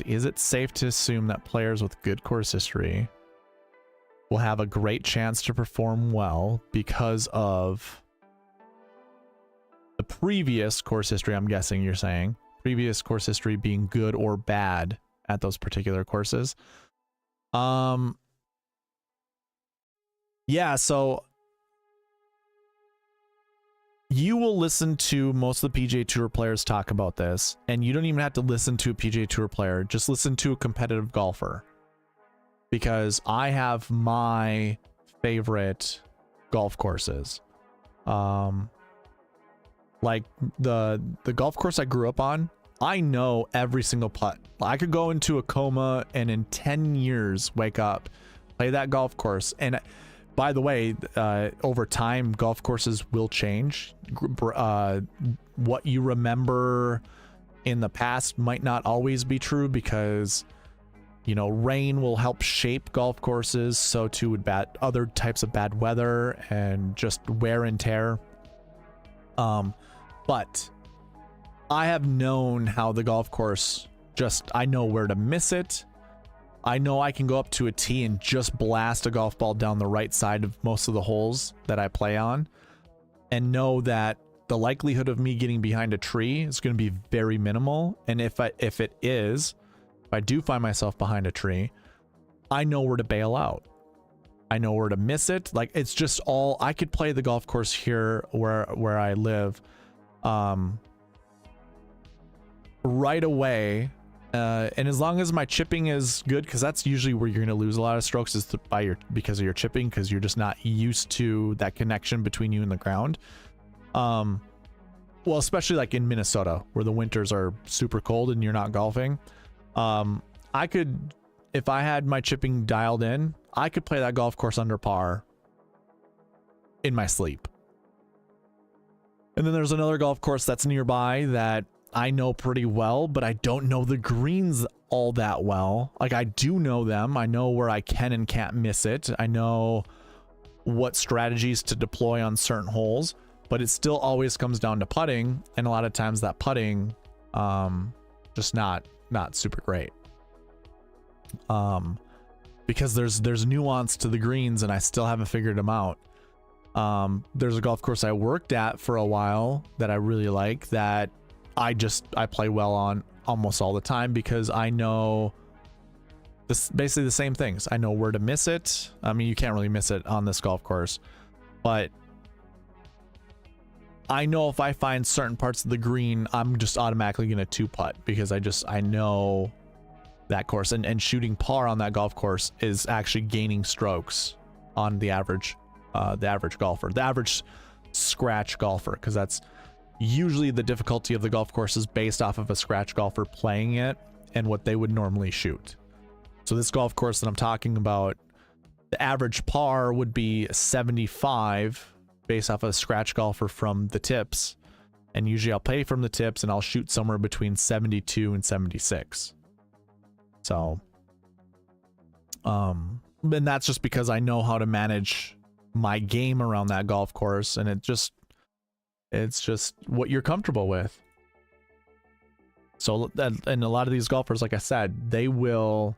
Is it safe to assume that players with good course history will have a great chance to perform well because of the previous course history? I'm guessing you're saying previous course history being good or bad at those particular courses. Yeah, so you will listen to most of the PGA Tour players talk about this, and you don't even have to listen to a PGA Tour player. Just listen to a competitive golfer, because I have my favorite golf courses. Like the golf course I grew up on, I know every single putt. I could go into a coma and in 10 years wake up, play that golf course. And by the way, over time, golf courses will change. What you remember in the past might not always be true, because, you know, rain will help shape golf courses. So too would other types of bad weather and just wear and tear. But I have known how the golf course, I know where to miss it. I know I can go up to a tee and just blast a golf ball down the right side of most of the holes that I play on, and know that the likelihood of me getting behind a tree is going to be very minimal. And if I do find myself behind a tree, I know where to bail out. I know where to miss it. Like, it's just all, I could play the golf course here where I live right away. And as long as my chipping is good, because that's usually where you're going to lose a lot of strokes, is because of your chipping, because you're just not used to that connection between you and the ground. Well, especially like in Minnesota, where the winters are super cold and you're not golfing. I could, if I had my chipping dialed in, I could play that golf course under par in my sleep. And then there's another golf course that's nearby that I know pretty well, but I don't know the greens all that well. Like, I do know them. I know where I can and can't miss it. I know what strategies to deploy on certain holes, but it still always comes down to putting. And a lot of times that putting, just not super great. Because there's nuance to the greens and I still haven't figured them out. There's a golf course I worked at for a while that I really like, that I play well on almost all the time, because I know this, basically the same things. I know where to miss it. I mean, you can't really miss it on this golf course, but I know if I find certain parts of the green, I'm just automatically going to 2-putt, because I know that course, and shooting par on that golf course is actually gaining strokes on the average golfer, the average scratch golfer, because that's usually the difficulty of the golf course is based off of a scratch golfer playing it and what they would normally shoot. So this golf course that I'm talking about, the average par would be 75 based off of a scratch golfer from the tips. And usually I'll play from the tips and I'll shoot somewhere between 72 and 76. So, and that's just because I know how to manage my game around that golf course, and it's just what you're comfortable with. So, and a lot of these golfers, like I said, they will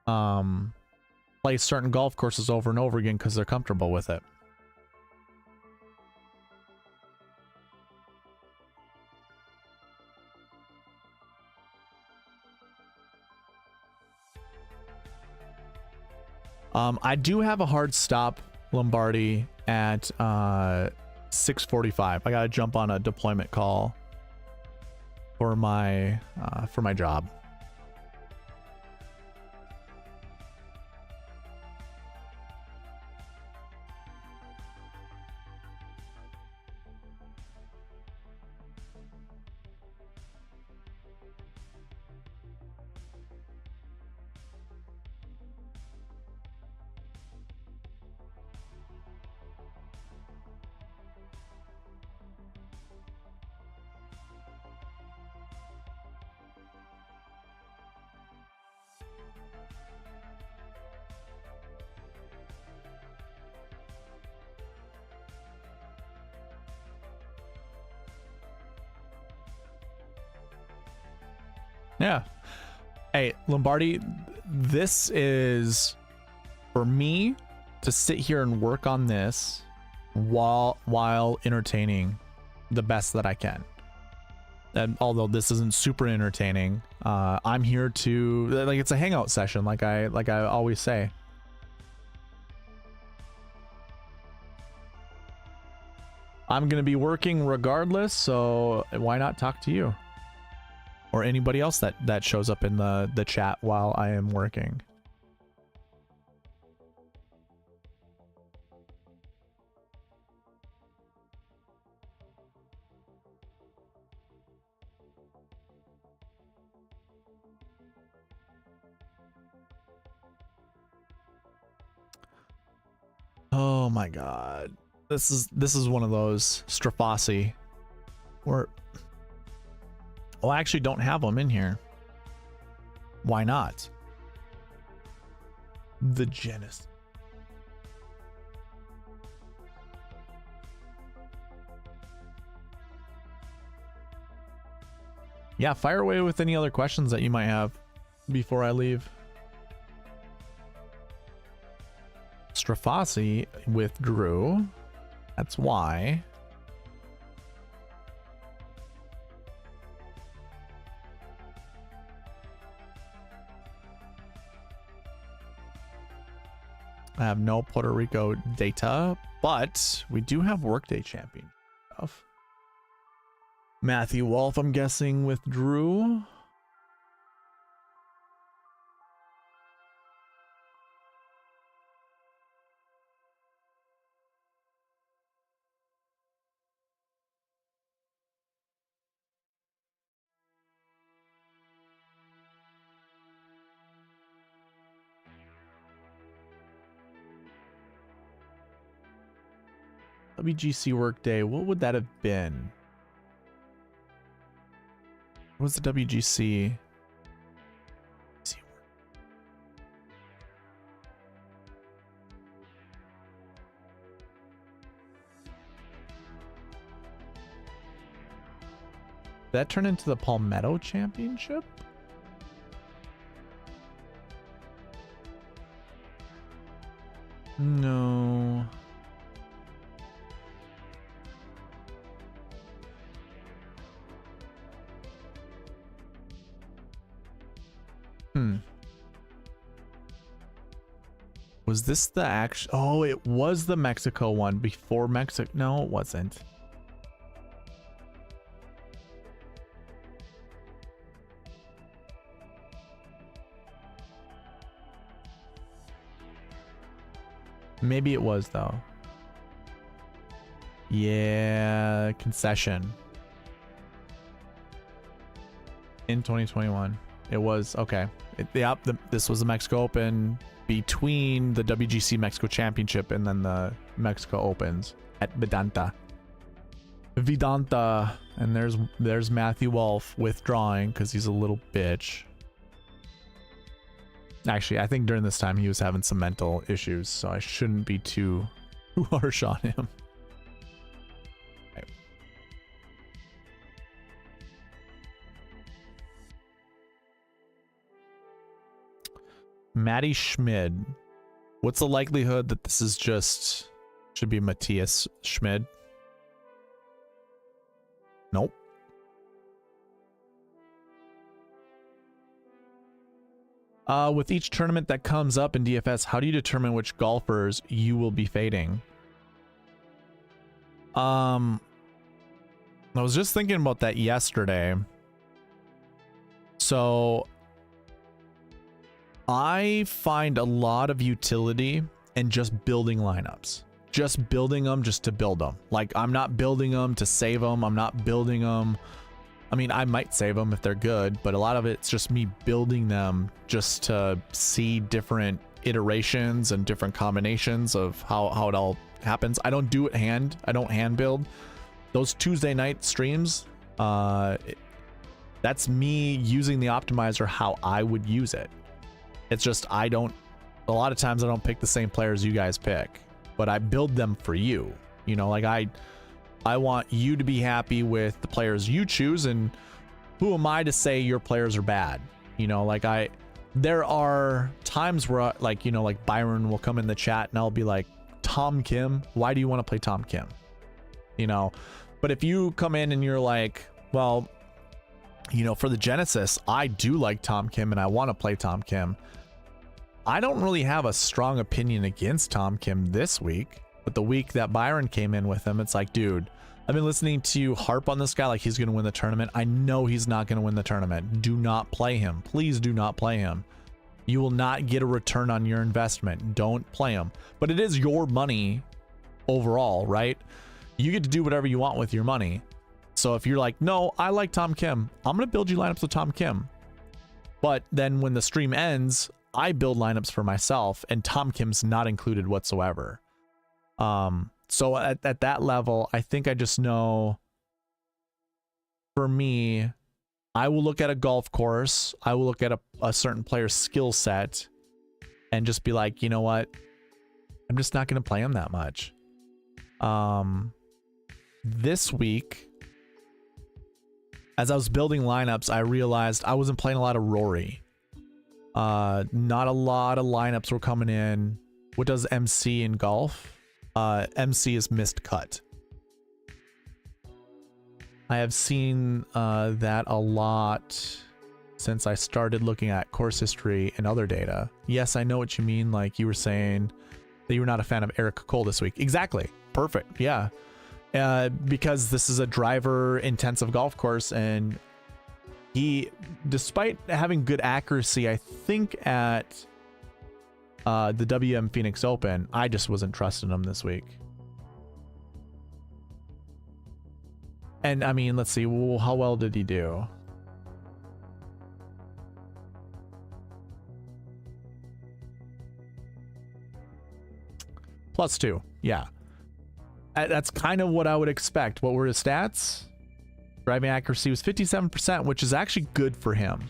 play certain golf courses over and over again because they're comfortable with it. I do have a hard stop, Lombardi, at 6:45. I gotta jump on a deployment call for my job. Yeah. Hey, Lombardi, this is for me to sit here and work on this while entertaining the best that I can. And although this isn't super entertaining, I'm here to, like, it's a hangout session, like I always say. I'm gonna be working regardless, so why not talk to you? Or anybody else that shows up in the chat while I am working. Oh my god. This is one of those Strafasi where, oh, I actually don't have them in here. Why not? The Genesis. Yeah, fire away with any other questions that you might have before I leave. Strafasi withdrew. That's why. I have no Puerto Rico data, but we do have Workday champion stuff. Matthew Wolf, I'm guessing, withdrew. WGC Workday, what would that have been? What was the WGC? Did that turn into the Palmetto Championship? No. Was this the actual? Oh, it was the Mexico one before Mexico. No, it wasn't. Maybe it was though. Yeah, concession. In 2021. It was, okay. This was the Mexico Open between the WGC Mexico Championship and then the Mexico Opens at Vedanta. And there's Matthew Wolf withdrawing because he's a little bitch. Actually, I think during this time he was having some mental issues, so I shouldn't be too harsh on him. Okay. Matty Schmid. What's the likelihood that this is just should be Matthias Schmid? Nope. With each tournament that comes up in DFS, how do you determine which golfers you will be fading? I was just thinking about that yesterday. So I find a lot of utility in just building lineups. Just building them just to build them. Like, I'm not building them to save them. I'm not building them. I mean, I might save them if they're good, but a lot of it's just me building them just to see different iterations and different combinations of how it all happens. I don't do it hand. I don't hand build. Those Tuesday night streams, that's me using the optimizer how I would use it. It's just a lot of times I don't pick the same players you guys pick, but I build them for you. You know, like I want you to be happy with the players you choose, and who am I to say your players are bad? You know, like there are times where like, you know, like Byron will come in the chat and I'll be like, Tom Kim, why do you want to play Tom Kim? You know, but if you come in and you're like, well, you know, for the Genesis, I do like Tom Kim and I want to play Tom Kim. I don't really have a strong opinion against Tom Kim this week, but the week that Byron came in with him, it's like, dude, I've been listening to you harp on this guy like he's going to win the tournament. I know he's not going to win the tournament. Do not play him. Please do not play him. You will not get a return on your investment. Don't play him. But it is your money overall, right? You get to do whatever you want with your money. So if you're like, no, I like Tom Kim, I'm going to build you lineups with Tom Kim. But then when the stream ends, I build lineups for myself and Tom Kim's not included whatsoever. So at that level, I think I just know, for me, I will look at a golf course. I will look at a certain player's skill set and just be like, you know what? I'm just not going to play him that much. This week, as I was building lineups, I realized I wasn't playing a lot of Rory. Not a lot of lineups were coming in. What does MC in golf? MC is missed cut. I have seen that a lot since I started looking at course history and other data. Yes, I know what you mean. Like you were saying that you were not a fan of Eric Cole this week. Exactly. Perfect. Yeah. Because this is a driver intensive golf course, and he, despite having good accuracy, I think at the WM Phoenix Open, I just wasn't trusting him this week. And I mean, let's see, well, how well did he do? +2, yeah. That's kind of what I would expect. What were his stats? Driving accuracy was 57%, which is actually good for him,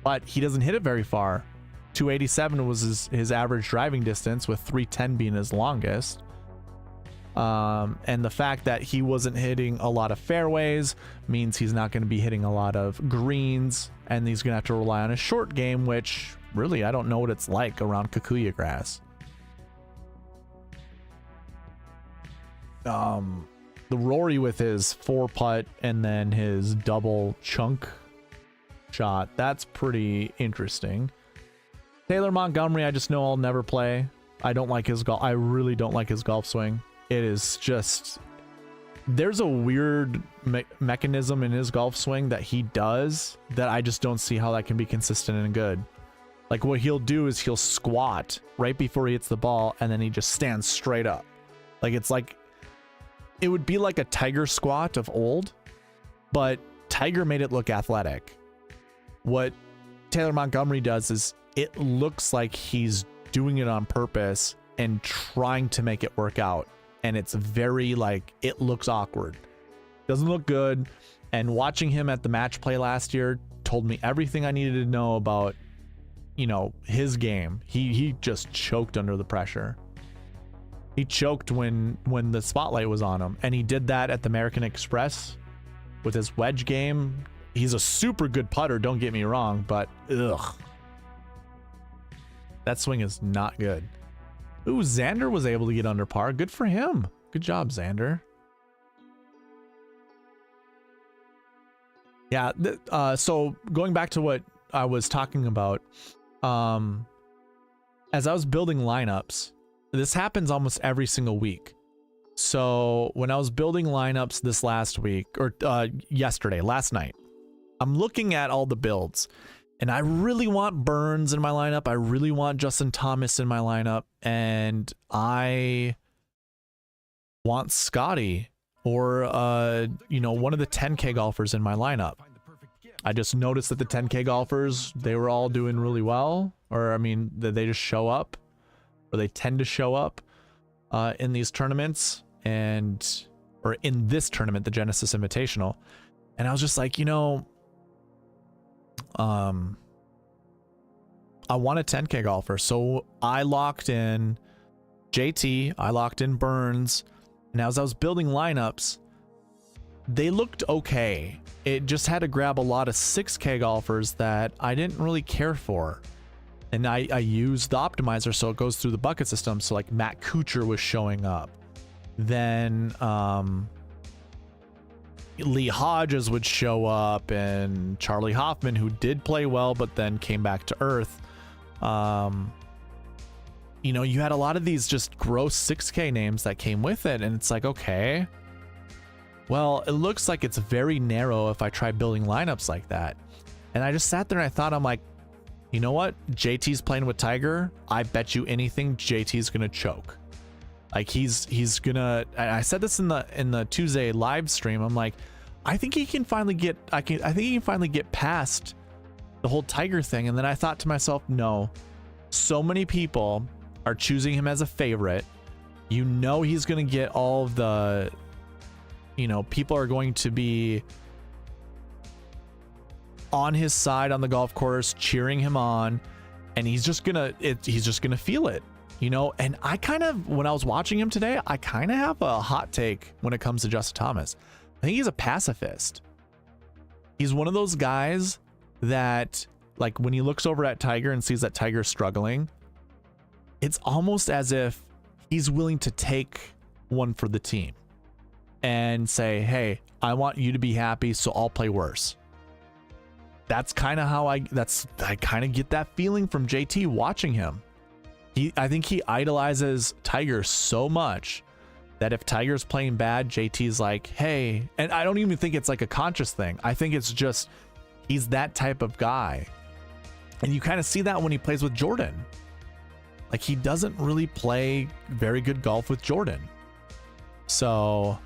but he doesn't hit it very far. 287 was his average driving distance, with 310 being his longest. And the fact that he wasn't hitting a lot of fairways means he's not going to be hitting a lot of greens, and he's going to have to rely on a short game, which really I don't know what it's like around Kikuyu grass. The Rory with his 4-putt and then his double chunk shot, that's pretty interesting. Taylor Montgomery, I just know I'll never play. I don't like his golf. I really don't like his golf swing. It is just, there's a weird mechanism in his golf swing that he does that I just don't see how that can be consistent and good. Like what he'll do is he'll squat right before he hits the ball, and then he just stands straight up. Like it's like, it would be like a Tiger squat of old, but Tiger made it look athletic. What Taylor Montgomery does is it looks like he's doing it on purpose and trying to make it work out. And it's very like, it looks awkward. Doesn't look good. And watching him at the match play last year told me everything I needed to know about, you know, his game. He just choked under the pressure. He choked when the spotlight was on him, and he did that at the American Express with his wedge game. He's a super good putter, don't get me wrong, but ugh. That swing is not good. Ooh, Xander was able to get under par. Good for him. Good job, Xander. Yeah, so going back to what I was talking about, as I was building lineups, this happens almost every single week. So when I was building lineups this last week, or last night, I'm looking at all the builds, and I really want Burns in my lineup. I really want Justin Thomas in my lineup, and I want Scotty or one of the 10K golfers in my lineup. I just noticed that the 10K golfers, they were all doing really well, or I mean, they just show up, or they tend to show up in these tournaments, or in this tournament, the Genesis Invitational. And I was just like, I want a 10K golfer. So I locked in JT, I locked in Burns, and as I was building lineups, they looked okay. It just had to grab a lot of 6K golfers that I didn't really care for. And I used the optimizer so it goes through the bucket system. So like Matt Kuchar was showing up. Then Lee Hodges would show up, and Charlie Hoffman, who did play well but then came back to earth. You had a lot of these just gross 6K names that came with it, and it's like, okay, well, it looks like it's very narrow if I try building lineups like that. And I just sat there and I thought, I'm like, you know what? JT's playing with Tiger. I bet you anything JT's gonna choke. Like he's gonna. I said this in the Tuesday live stream. I'm like, I think he can finally get. I think he can finally get past the whole Tiger thing. And then I thought to myself, no, so many people are choosing him as a favorite. He's gonna get all of the. People are going to be on his side on the golf course, cheering him on, and he's just gonna feel it, and I kind of, when I was watching him today, I kind of have a hot take when it comes to Justin Thomas. I think he's a pacifist. He's one of those guys that, like, when he looks over at Tiger and sees that Tiger's struggling, it's almost as if he's willing to take one for the team and say, hey, I want you to be happy, so I'll play worse. That's kind of how I kind of get that feeling from JT watching him. I think he idolizes Tiger so much that if Tiger's playing bad, JT's like, hey, and I don't even think it's like a conscious thing. I think it's just, he's that type of guy. And you kind of see that when he plays with Jordan. Like, he doesn't really play very good golf with Jordan. So,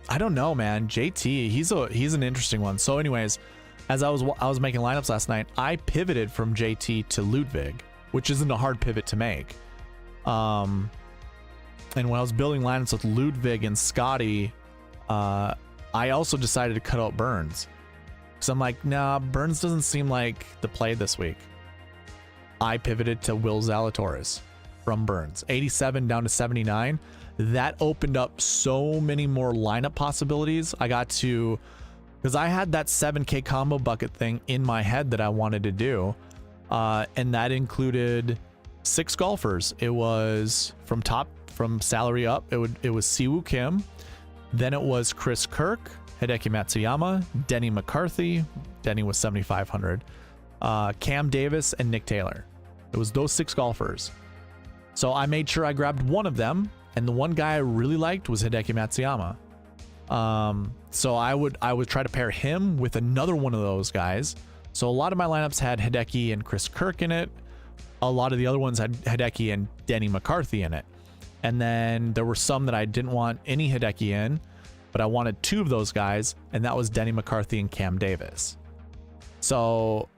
I don't know, man. JT, he's an interesting one. So anyways, as I was making lineups last night, I pivoted from JT to Ludwig, which isn't a hard pivot to make. And when I was building lineups with Ludwig and Scotty, I also decided to cut out Burns. So I'm like, nah, Burns doesn't seem like the play this week. I pivoted to Will Zalatoris from Burns, 87 down to 79. That opened up so many more lineup possibilities. I got to, because I had that 7K combo bucket thing in my head that I wanted to do, and that included 6 golfers. It was from salary up. It was Siwoo Kim, then it was Chris Kirk, Hideki Matsuyama, Denny McCarthy. Denny was 7,500. Cam Davis and Nick Taylor. It was those 6 golfers. So I made sure I grabbed one of them, and the one guy I really liked was Hideki Matsuyama. So I would try to pair him with another one of those guys. So a lot of my lineups had Hideki and Chris Kirk in it. A lot of the other ones had Hideki and Denny McCarthy in it. And then there were some that I didn't want any Hideki in, but I wanted 2 of those guys, and that was Denny McCarthy and Cam Davis. So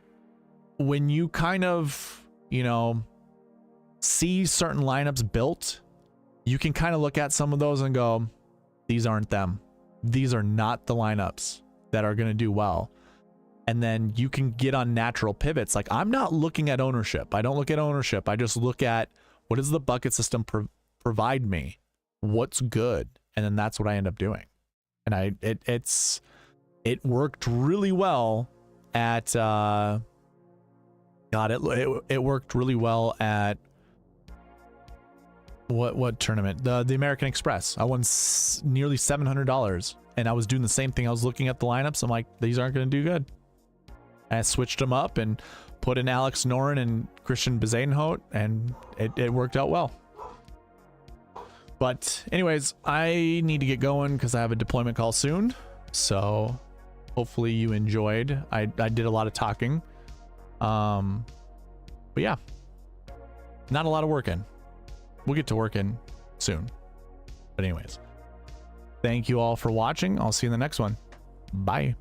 when you kind of, see certain lineups built, you can kind of look at some of those and go, these aren't them. These are not the lineups that are going to do well. And then you can get on natural pivots. Like, I'm not looking at ownership. I don't look at ownership. I just look at, what does the bucket system provide me? What's good? And then that's what I end up doing. And it worked really well at, it worked really well at, what tournament? The American Express. I won nearly $700, and I was doing the same thing. I was looking at the lineups. I'm like, these aren't going to do good. I switched them up and put in Alex Noren and Christian Bezuidenhout, and it worked out well. But anyways, I need to get going because I have a deployment call soon. So hopefully you enjoyed. I did a lot of talking. But yeah, not a lot of working. We'll get to working soon. But anyways, thank you all for watching. I'll see you in the next one. Bye.